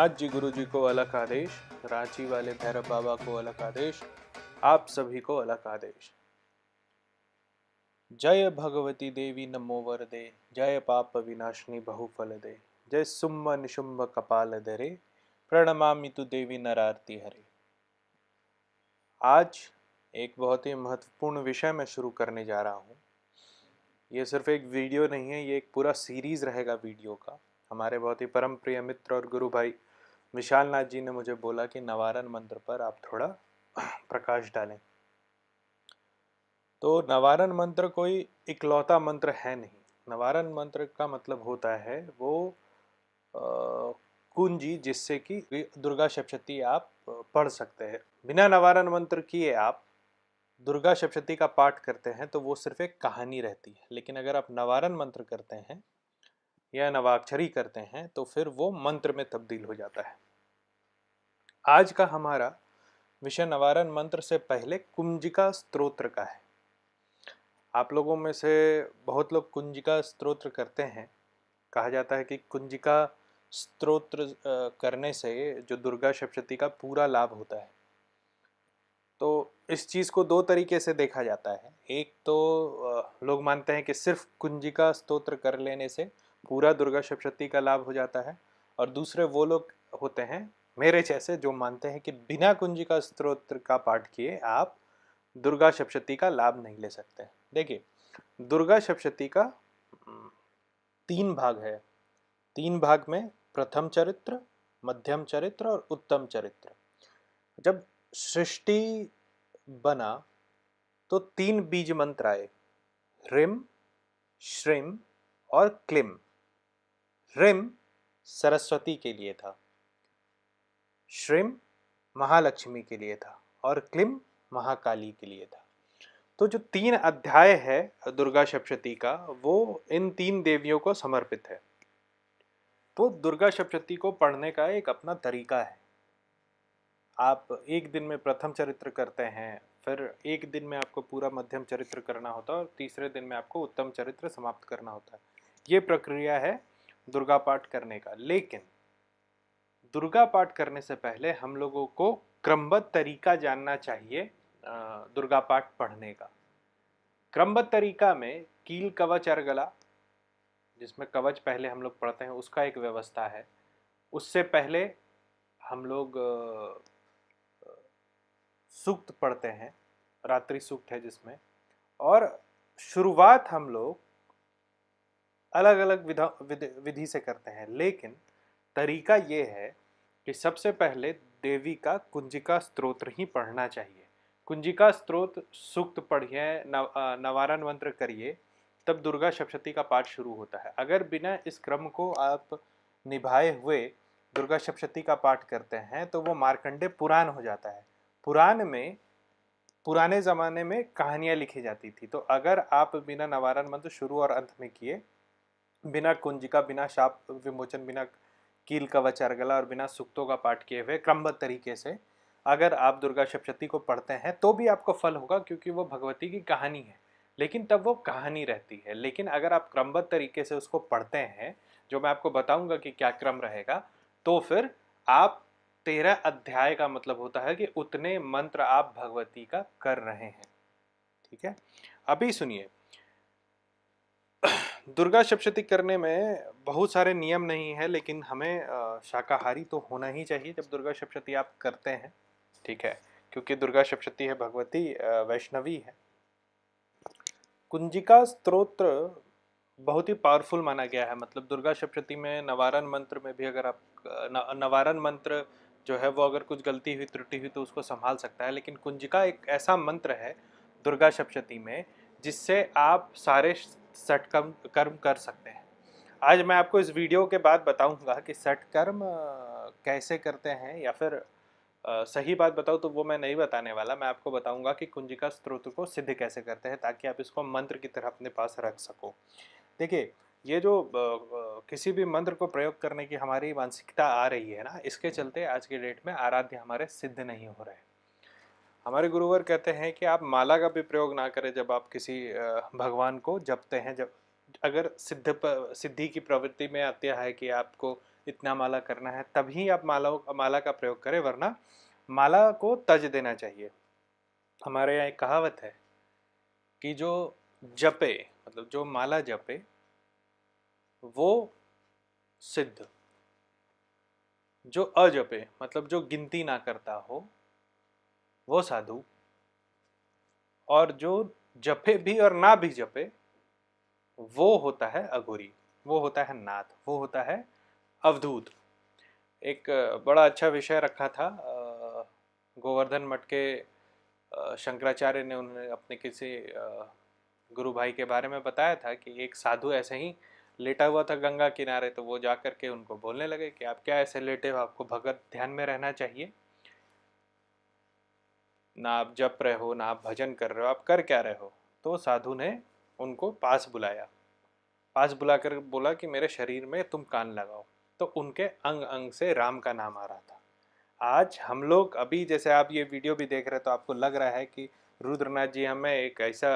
नाथ जी गुरु जी को अलग आदेश, रांची वाले भैरव बाबा को अलग आदेश, आप सभी को अलग आदेश। जय भगवती देवी नमो वरदे, जय पाप विनाशिनी बहुफल दे, जय सुम्भ निशुम्भ कपाल धरे, प्रणमामि तु देवी नरारती हरे। आज एक बहुत ही महत्वपूर्ण विषय मैं शुरू करने जा रहा हूँ। ये सिर्फ एक वीडियो नहीं है, ये एक पूरा सीरीज रहेगा वीडियो का। हमारे बहुत ही परम प्रिय मित्र और गुरु भाई विशाल नाथ जी ने मुझे बोला कि नवारण मंत्र पर आप थोड़ा प्रकाश डालें। तो नवारण मंत्र कोई इकलौता मंत्र है नहीं। नवारण मंत्र का मतलब होता है वो कुंजी जिससे कि दुर्गा सप्तशती आप पढ़ सकते हैं। बिना नवारण मंत्र किए आप दुर्गा सप्तशती का पाठ करते हैं तो वो सिर्फ एक कहानी रहती है, लेकिन अगर आप नवारण मंत्र करते हैं या नवाक्षरी करते हैं तो फिर वो मंत्र में तब्दील हो जाता है। आज का हमारा विषय नवारण मंत्र से पहले कुंजिका स्तोत्र का है। आप लोगों में से बहुत लोग कुंजिका स्तोत्र करते हैं। कहा जाता है कि कुंजिका स्तोत्र करने से जो दुर्गा सप्तशती का पूरा लाभ होता है। तो इस चीज़ को दो तरीके से देखा जाता है। एक तो लोग मानते हैं कि सिर्फ कुंजिका स्तोत्र कर लेने से पूरा दुर्गा सप्तशती का लाभ हो जाता है, और दूसरे वो लोग होते हैं मेरे जैसे जो मानते हैं कि बिना कुंजिका स्तोत्र का पाठ किए आप दुर्गा सप्तशती का लाभ नहीं ले सकते। देखिए, दुर्गा सप्तशती का 3 भाग है। 3 भाग में प्रथम चरित्र, मध्यम चरित्र और उत्तम चरित्र। जब सृष्टि बना तो 3 बीज मंत्र आए, ह्रीम, श्रीम और क्लीम। ह्रीम सरस्वती के लिए था, श्रीम महालक्ष्मी के लिए था और क्लीम महाकाली के लिए था। तो जो 3 अध्याय है दुर्गा सप्तशती का वो इन 3 देवियों को समर्पित है। तो दुर्गा सप्तशती को पढ़ने का एक अपना तरीका है। आप एक दिन में प्रथम चरित्र करते हैं, फिर एक दिन में आपको पूरा मध्यम चरित्र करना होता है और तीसरे दिन में आपको उत्तम चरित्र समाप्त करना होता है। ये प्रक्रिया है दुर्गा पाठ करने का। लेकिन दुर्गा पाठ करने से पहले हम लोगों को क्रमबद्ध तरीका जानना चाहिए दुर्गा पाठ पढ़ने का। क्रमबद्ध तरीका में कील कवच अर्गला, जिसमें कवच पहले हम लोग पढ़ते हैं, उसका एक व्यवस्था है। उससे पहले हम लोग सूक्त पढ़ते हैं, रात्रि सूक्त है जिसमें, और शुरुआत हम लोग अलग अलग विधि से करते हैं। लेकिन तरीका ये है कि सबसे पहले देवी का कुंजिका स्तोत्र ही पढ़ना चाहिए। कुंजिका स्तोत्र सूक्त पढ़िए, नवारण मंत्र करिए, तब दुर्गा सप्तशती का पाठ शुरू होता है। अगर बिना इस क्रम को आप निभाए हुए दुर्गा सप्तशती का पाठ करते हैं तो वो मार्कंडे पुराण हो जाता है। पुराण में पुराने ज़माने में कहानियाँ लिखी जाती थी। तो अगर आप बिना नवारण मंत्र शुरू और अंत में किए, बिना कुंजिका, बिना शाप विमोचन, बिना कील कवच अर्गला और बिना सूक्तों का पाठ किए हुए क्रमबद्ध तरीके से अगर आप दुर्गा सप्तशती को पढ़ते हैं तो भी आपको फल होगा, क्योंकि वो भगवती की कहानी है। लेकिन तब वो कहानी रहती है। लेकिन अगर आप क्रमबद्ध तरीके से उसको पढ़ते हैं, जो मैं आपको बताऊंगा कि क्या क्रम रहेगा, तो फिर आप 13 अध्याय का मतलब होता है कि उतने मंत्र आप भगवती का कर रहे हैं। ठीक है, अभी सुनिए। दुर्गा सप्तशती करने में बहुत सारे नियम नहीं है, लेकिन हमें शाकाहारी तो होना ही चाहिए जब दुर्गा सप्तशती आप करते हैं। ठीक है, क्योंकि दुर्गा सप्तशती है, भगवती वैष्णवी है। कुंजिका स्तोत्र बहुत ही पावरफुल माना गया है। मतलब दुर्गा सप्तशती में नवारण मंत्र में भी अगर आप नवारण मंत्र जो है वो अगर कुछ गलती हुई, त्रुटि हुई तो उसको संभाल सकता है। लेकिन कुंजिका एक ऐसा मंत्र है दुर्गा सप्तशती में जिससे आप सारे षटकर्म कर्म कर सकते हैं। आज मैं आपको इस वीडियो के बाद बताऊंगा कि षटकर्म कैसे करते हैं, या फिर सही बात बताऊँ तो वो मैं नहीं बताने वाला। मैं आपको बताऊंगा कि कुंजिका स्तोत्र को सिद्ध कैसे करते हैं, ताकि आप इसको मंत्र की तरह अपने पास रख सको। देखिए, ये जो किसी भी मंत्र को प्रयोग करने की हमारी मानसिकता आ रही है ना, इसके चलते आज के डेट में आराध्य हमारे सिद्ध नहीं हो रहे। हमारे गुरुवर कहते हैं कि आप माला का भी प्रयोग ना करें जब आप किसी भगवान को जपते हैं। जब अगर सिद्धि की प्रवृत्ति में आती है कि आपको इतना माला करना है, तभी आप माला का प्रयोग करें, वरना माला को तज देना चाहिए। हमारे यहाँ एक कहावत है कि जो जपे, मतलब जो माला जपे वो सिद्ध, जो अजपे मतलब जो गिनती ना करता हो वो साधु, और जो जपे भी और ना भी जपे वो होता है अघोरी, वो होता है नाथ, वो होता है अवधूत। एक बड़ा अच्छा विषय रखा था गोवर्धन मठ के शंकराचार्य ने, उन्होंने अपने किसी गुरु भाई के बारे में बताया था कि एक साधु ऐसे ही लेटा हुआ था गंगा किनारे, तो वो जा कर के उनको बोलने लगे कि आप क्या ऐसे लेटे हो, आपको भगत ध्यान में रहना चाहिए, ना आप जप रहे हो ना आप भजन कर रहे हो, आप कर क्या रहे हो। तो साधु ने उनको पास बुलाया, पास बुलाकर बोला कि मेरे शरीर में तुम कान लगाओ, तो उनके अंग अंग से राम का नाम आ रहा था। आज हम लोग अभी जैसे आप ये वीडियो भी देख रहे हैं तो आपको लग रहा है कि रुद्रनाथ जी हमें एक ऐसा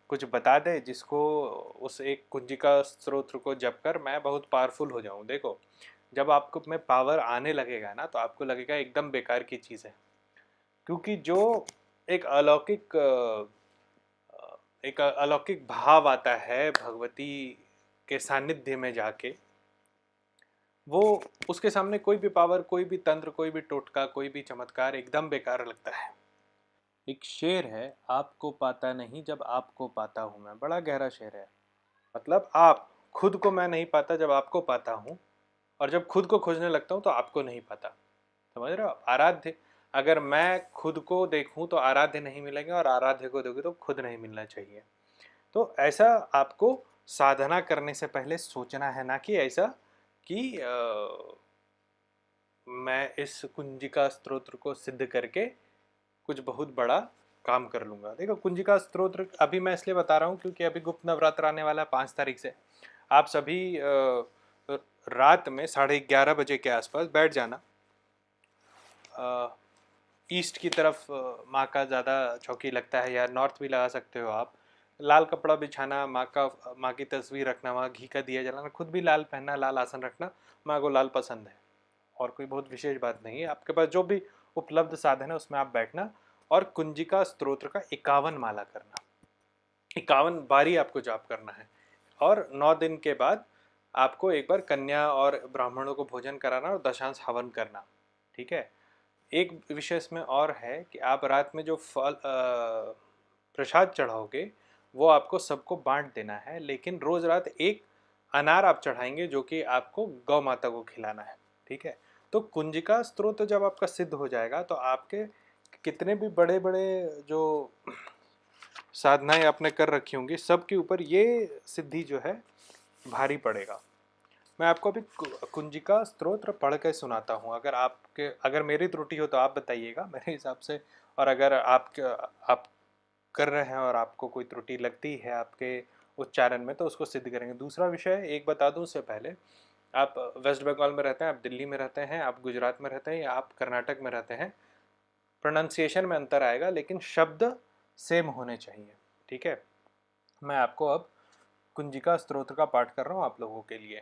कुछ बता दे जिसको, उस एक कुंजिका स्त्रोत्र को जप कर मैं बहुत पावरफुल हो जाऊं। देखो, जब आपको में पावर आने लगेगा ना तो आपको लगेगा एकदम बेकार की चीज़ है, क्योंकि जो एक अलौकिक भाव आता है भगवती के सानिध्य में जाके, वो उसके सामने कोई भी पावर, कोई भी तंत्र, कोई भी टोटका, कोई भी चमत्कार एकदम बेकार लगता है। एक शेर है, आपको पाता नहीं जब आपको पाता हूं मैं, बड़ा गहरा शेर है। मतलब आप खुद को मैं नहीं पाता जब आपको पाता हूं, और जब खुद को खोजने लगता हूं तो आपको नहीं पाता। समझ रहे हो? आराध्य, अगर मैं खुद को देखूं तो आराध्य नहीं मिलेंगे, और आराध्य को देखूं तो खुद नहीं मिलना चाहिए। तो ऐसा आपको साधना करने से पहले सोचना है, ना कि ऐसा कि मैं इस कुंजिका स्तोत्र को सिद्ध करके कुछ बहुत बड़ा काम कर लूँगा। देखो, कुंजिका स्तोत्र अभी मैं इसलिए बता रहा हूँ क्योंकि अभी गुप्त नवरात्र आने वाला है 5 तारीख से। आप सभी रात में 11:30 बजे के आसपास बैठ जाना, ईस्ट की तरफ माँ का ज़्यादा चौकी लगता है, या नॉर्थ भी लगा सकते हो आप। लाल कपड़ा बिछाना, माँ की तस्वीर रखना, वहाँ घी का दिया जलाना, खुद भी लाल पहनना, लाल आसन रखना, माँ को लाल पसंद है, और कोई बहुत विशेष बात नहीं है। आपके पास जो भी उपलब्ध साधन है उसमें आप बैठना, और कुंजिका स्तोत्र का 51 माला करना, 51 बारी आपको जाप करना है। और 9 दिन के बाद आपको एक बार कन्या और ब्राह्मणों को भोजन कराना और दशांश हवन करना। ठीक है। एक विषय इसमें और है कि आप रात में जो फल प्रसाद चढ़ाओगे वो आपको सबको बांट देना है, लेकिन रोज रात एक अनार आप चढ़ाएंगे जो कि आपको गौ माता को खिलाना है। ठीक है। तो कुंजिका स्तोत्र जब आपका सिद्ध हो जाएगा तो आपके कितने भी बड़े बड़े जो साधनाएं आपने कर रखी होंगी सबके ऊपर ये सिद्धि जो है भारी पड़ेगा। मैं आपको अभी कुंजिका स्तोत्र पढ़ के सुनाता हूँ, अगर मेरी त्रुटि हो तो आप बताइएगा मेरे हिसाब से, और अगर आप कर रहे हैं और आपको कोई त्रुटि लगती है आपके उच्चारण में तो उसको सिद्ध करेंगे। दूसरा विषय एक बता दूं उससे पहले, आप वेस्ट बंगाल में रहते हैं, आप दिल्ली में रहते हैं, आप गुजरात में रहते हैं, या आप कर्नाटक में रहते हैं, प्रोनाउंसिएशन में अंतर आएगा लेकिन शब्द सेम होने चाहिए। ठीक है। मैं आपको अब कुंजिका स्तोत्र का पाठ कर रहा हूँ आप लोगों के लिए।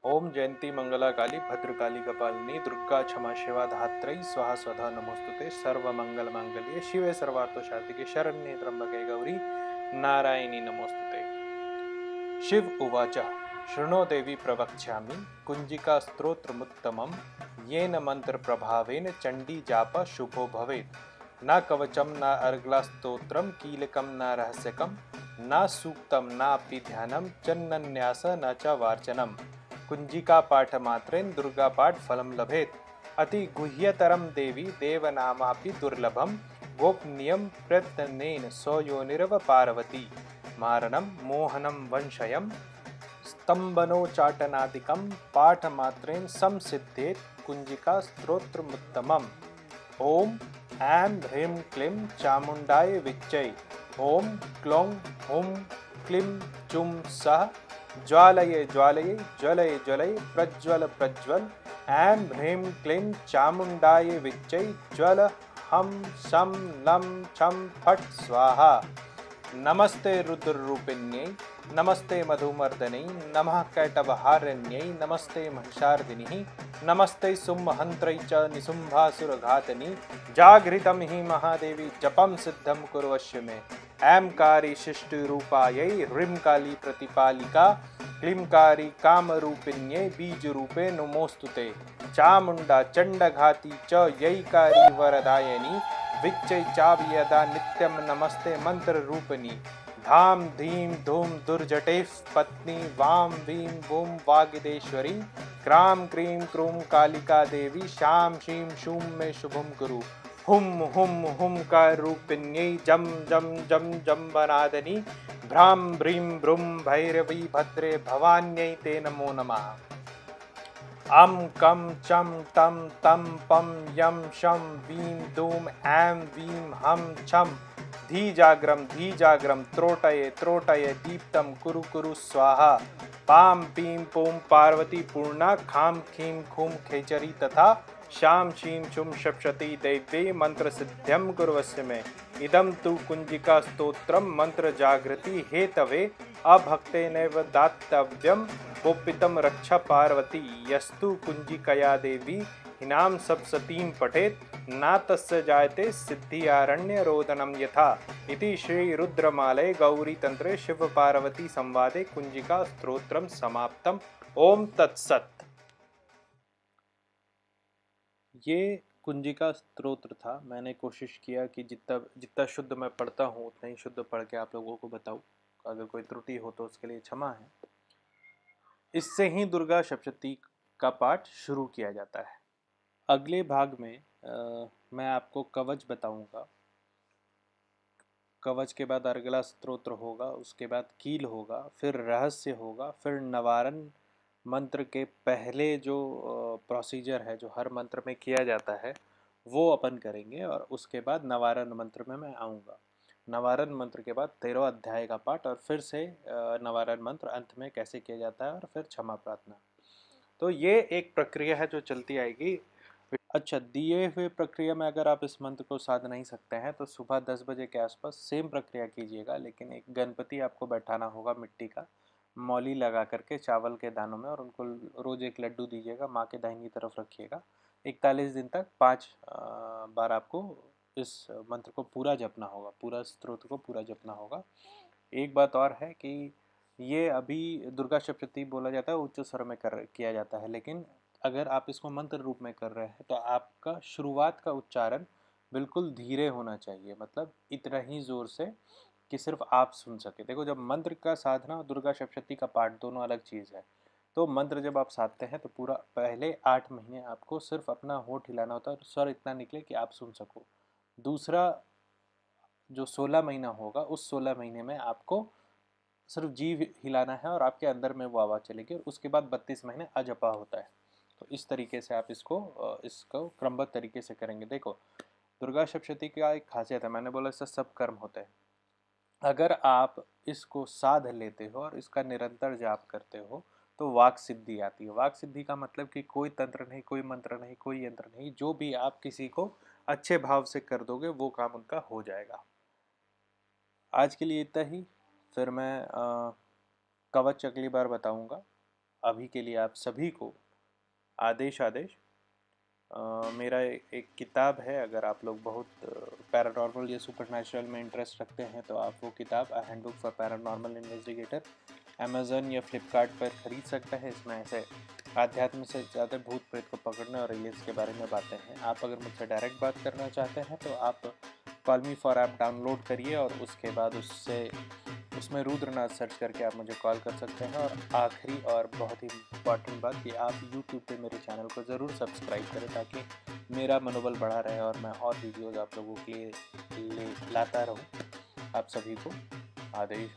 ओम जयंती मंगला काली भद्रकाली कपालिनी दुर्गा क्षमा शिवा धात्री स्वाहा स्वधा नमोस्तुते सर्वमंगल मांगल्ये शिवे सर्वार्थ साधिके शरण्ये त्र्यंबके गौरी नारायणी नमोस्तुते। शिव उवाच शृणो देवी प्रवक्ष्यामि कुंजिका स्तोत्रमुत्तमं येन मंत्र प्रभावेन चंडी जाप शुभो भवेत्। न कवचम न अर्गलास्तोत्रम कीलकम न रहस्यकम न सूक्तम नापि ध्यानम चन्नन्यास न च वार्चनम। कुंजिका पाठ मात्रेन दुर्गा पाठ फलम लभेत। अति गुह्यतरम देवी देवनामापि दुर्लभम गोपनीयम प्रयत्नेन स्वयोनिरव पार्वती। मारणम मोहनम वंशयम स्तंभनोच्चाटनादिकं पाठमात्रेण संसिद्धेत कुंजिका स्तोत्रमुत्तमम्। ओम ऐं ह्रीं क्लीं चामुंडाय विच्चै। ओम क्लौं हुं क्लीं चुं सः ज्वालये ज्वालये ज्वलये ज्वलये प्रज्वल प्रज्वल। ऐं ह्रीं क्लीं चामुंडाय विच्चै ज्वल हम शम लं छं फट् स्वाहा। नमस्ते रुद्ररूपिण्यै नमस्ते मधुमर्दनै नमः कैटभहारण्यै नमस्ते महिषार्दिनी नमस्ते सुमहन्त्रै च निशुम्भासुरघातनी जागृतं हि महादेवी जपं सिद्धं कुर्वश्य मे ऐंकारी शिष्टरूपायै ह्रींकाली प्रतिपालिका क्लींकारी कामरूपिण्यै बीजरूपे नमोस्तुते चामुण्डा चण्डघाती च यैकारी वरदायिनी विच्चै चावियदा नित्यं नमस्ते मंत्ररूपिणी धाम धीम धूम दुर्जटेः पत्नी वां वीं वूं वागिदेश्वरी क्रां क्रीं क्रूं कालिका देवी शां शीं शूं मे शुभं कुरु हुम हुम हुंकाररूपिण्यै जम जम जम जम्बनादिनी भ्रां भ्रीं भ्रूं भैरवी भद्रे भवान्यै ते नमो नमः। अं कं चं तं तं पं यं शं वीं दूं ऐं वीं हं छं धीजाग्रं त्रोटये त्रोटये दीप्तं कुरु कुरु स्वाहा पां पीं पूं पार्वती पूर्णा खां खीं खूं खेचरी तथा शां शीं शुं शप्शती दैव्ये मंत्रसिद्ध्यं कुर्वस्य मे इदं तु कुंजिका स्तोत्रं मंत्रजागृति हेतवे अभक्तेनैव दातव्यं गोपितं रक्षा पार्वती यस्तु कुंजिकया देवी हिनां सप्तशतीं पठेत् न तस्य जायते सिद्धियारण्य रोदनं यथा इति श्री रुद्रमालय गौरी तंत्रे शिव पार्वती संवादे कुंजिका स्तोत्रम समाप्तम। ओम तत्सत। ये कुंजिका स्तोत्र था। मैंने कोशिश किया कि जितना शुद्ध मैं पढ़ता हूँ उतना ही शुद्ध पढ़ के आप लोगों को बताऊँ। अगर कोई त्रुटि हो तो उसके लिए क्षमा है। इससे ही दुर्गा सप्तशती का पाठ शुरू किया जाता है। अगले भाग में मैं आपको कवच बताऊंगा। कवच के बाद अगला स्तोत्र होगा, उसके बाद कील होगा, फिर रहस्य होगा, फिर नवारण मंत्र के पहले जो प्रोसीजर है जो हर मंत्र में किया जाता है वो अपन करेंगे और उसके बाद नवारण मंत्र में मैं आऊँगा। नवारण मंत्र के बाद 13 अध्याय का पाठ और फिर से नवारण मंत्र अंत में कैसे किया जाता है और फिर क्षमा प्रार्थना। तो ये एक प्रक्रिया है जो चलती आएगी। अच्छा, दिए हुए प्रक्रिया में अगर आप इस मंत्र को साध नहीं सकते हैं तो सुबह 10 बजे के आसपास सेम प्रक्रिया कीजिएगा, लेकिन एक गणपति आपको बैठाना होगा मिट्टी का, मौली लगा करके चावल के दानों में, और उनको रोज एक लड्डू दीजिएगा, माँ के दाहिनी तरफ रखिएगा। 41 दिन तक 5 बार आपको इस मंत्र को पूरा जपना होगा, पूरा स्तोत्र को पूरा जपना होगा। एक बात और है कि ये अभी दुर्गा सप्तशती बोला जाता है, उच्च स्वर में किया जाता है, लेकिन अगर आप इसको मंत्र रूप में कर रहे हैं तो आपका शुरुआत का उच्चारण बिल्कुल धीरे होना चाहिए, मतलब इतना ही जोर से कि सिर्फ आप सुन सके। देखो, जब मंत्र का साधना और दुर्गा सप्तशती का पाठ दोनों अलग चीज़ है। तो मंत्र जब आप साधते हैं तो पूरा पहले 8 महीने आपको सिर्फ अपना होठ हिलाना होता है और स्वर इतना निकले कि आप सुन सको। दूसरा जो 16 महीना होगा, उस 16 महीने में आपको सिर्फ जीभ हिलाना है और आपके अंदर में वो आवाज़ चलेगी, और उसके बाद 32 महीने अजपा होता है। तो इस तरीके से आप इसको क्रमबद्ध तरीके से करेंगे। देखो, दुर्गा सप्तशती का एक खासियत है, मैंने बोला इससे सब कर्म होते हैं। अगर आप इसको साध लेते हो और इसका निरंतर जाप करते हो तो वाक सिद्धि आती है। वाक सिद्धि का मतलब कि कोई तंत्र नहीं, कोई मंत्र नहीं, कोई यंत्र नहीं, जो भी आप किसी को अच्छे भाव से कर दोगे वो काम उनका हो जाएगा। आज के लिए इतना ही, फिर मैं कवच अगली बार बताऊंगा। अभी के लिए आप सभी को आदेश। मेरा एक किताब है, अगर आप लोग बहुत पैरानॉर्मल या सुपरनैचुरल में इंटरेस्ट रखते हैं तो आप वो किताब a handbook for paranormal investigator Amazon या फ्लिपकार्ट पर ख़रीद सकते हैं। इसमें ऐसे आध्यात्म से ज़्यादा भूत प्रेत को पकड़ने और एलियंस के बारे में बातें हैं। आप अगर मुझसे डायरेक्ट बात करना चाहते हैं तो आप call me for app download करिए और उसके बाद उसमें रुद्रनाथ सर्च करके आप मुझे कॉल कर सकते हैं। और आखिरी और बहुत ही इम्पॉर्टेंट बात कि आप YouTube पे मेरे चैनल को ज़रूर सब्सक्राइब करें ताकि मेरा मनोबल बढ़ा रहे और मैं और वीडियोज़ आप लोगों के लिए लाता रहूं। आप सभी को आदेश।